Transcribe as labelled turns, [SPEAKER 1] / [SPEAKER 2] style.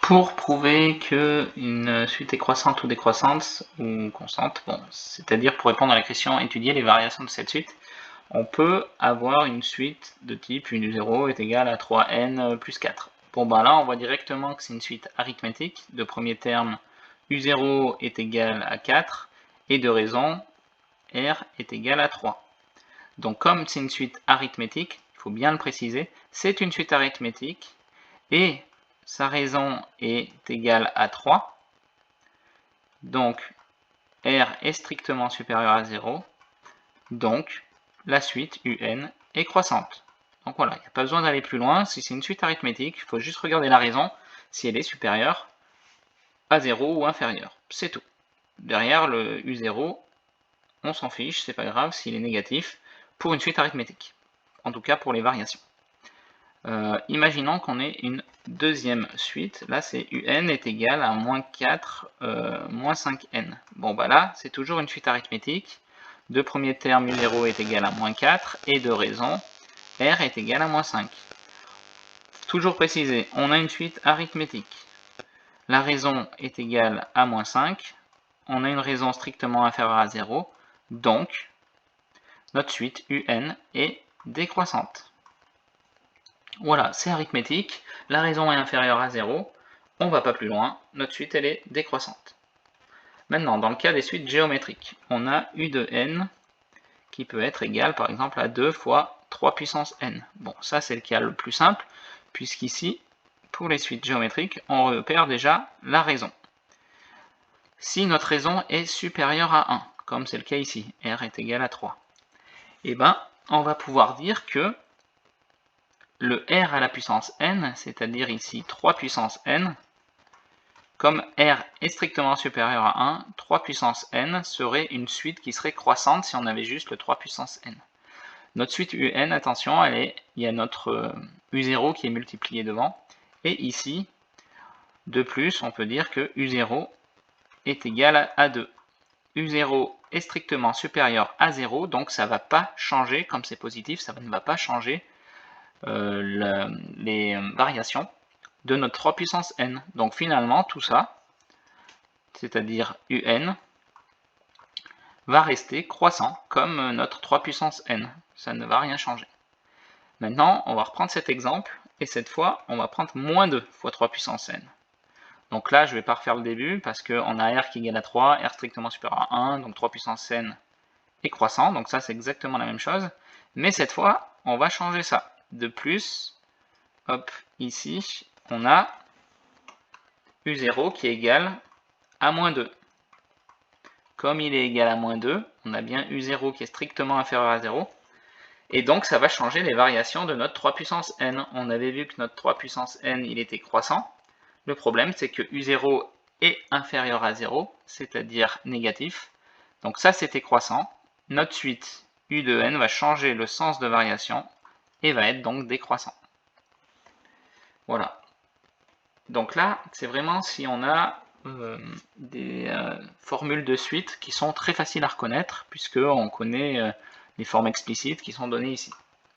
[SPEAKER 1] Pour prouver qu'une suite est croissante ou décroissante ou constante, bon, c'est-à-dire pour répondre à la question étudier les variations de cette suite, on peut avoir une suite de type u0 est égal à 3n plus 4. Bon ben là on voit directement que c'est une suite arithmétique. De premier terme, u0 est égal à 4 et de raison r est égal à 3. Donc comme c'est une suite arithmétique, il faut bien le préciser, c'est une suite arithmétique et sa raison est égale à 3, donc r est strictement supérieur à 0, donc la suite un est croissante. Donc voilà, il n'y a pas besoin d'aller plus loin, si c'est une suite arithmétique, il faut juste regarder la raison, si elle est supérieure à 0 ou inférieure, c'est tout. Derrière le u0, on s'en fiche, c'est pas grave s'il est négatif, pour une suite arithmétique, en tout cas pour les variations. Imaginons qu'on ait une deuxième suite, là c'est un est égal à moins 4, moins 5n. Bon bah là, c'est toujours une suite arithmétique. De premier terme, u0 est égal à moins 4, et de raison, r est égal à moins 5. Toujours précisé, on a une suite arithmétique. La raison est égale à moins 5, on a une raison strictement inférieure à 0, donc notre suite un est décroissante. Voilà, c'est arithmétique, la raison est inférieure à 0, on ne va pas plus loin, notre suite elle est décroissante. Maintenant, dans le cas des suites géométriques, on a u de n qui peut être égal par exemple à 2 fois 3 puissance n. Bon, ça c'est le cas le plus simple, puisqu'ici, pour les suites géométriques, on repère déjà la raison. Si notre raison est supérieure à 1, comme c'est le cas ici, r est égal à 3, et ben, on va pouvoir dire que le r à la puissance n, c'est-à-dire ici 3 puissance n, comme r est strictement supérieur à 1, 3 puissance n serait une suite qui serait croissante si on avait juste le 3 puissance n. Notre suite un, attention, il y a notre u0 qui est multiplié devant, et ici, de plus, on peut dire que u0 est égal à 2. u0 est strictement supérieur à 0, donc ça ne va pas changer, comme c'est positif, ça ne va pas changer les variations de notre 3 puissance n. Donc finalement, tout ça, c'est-à-dire un, va rester croissant comme notre 3 puissance n. Ça ne va rien changer. Maintenant, on va reprendre cet exemple, et cette fois, on va prendre moins 2 fois 3 puissance n. Donc là, je ne vais pas refaire le début, parce qu'on a r qui est égal à 3, r strictement supérieur à 1, donc 3 puissance n est croissant, donc ça c'est exactement la même chose. Mais cette fois, on va changer ça. De plus, hop, ici, on a u0 qui est égal à moins 2. Comme il est égal à moins 2, on a bien u0 qui est strictement inférieur à 0. Et donc ça va changer les variations de notre 3 puissance n. On avait vu que notre 3 puissance n, il était croissant. Le problème, c'est que u0 est inférieur à 0, c'est-à-dire négatif. Donc ça, c'était croissant. Notre suite u de n va changer le sens de variation et va être donc décroissant. Voilà. Donc là, c'est vraiment si on a des formules de suite qui sont très faciles à reconnaître, puisqu'on connaît les formes explicites qui sont données ici.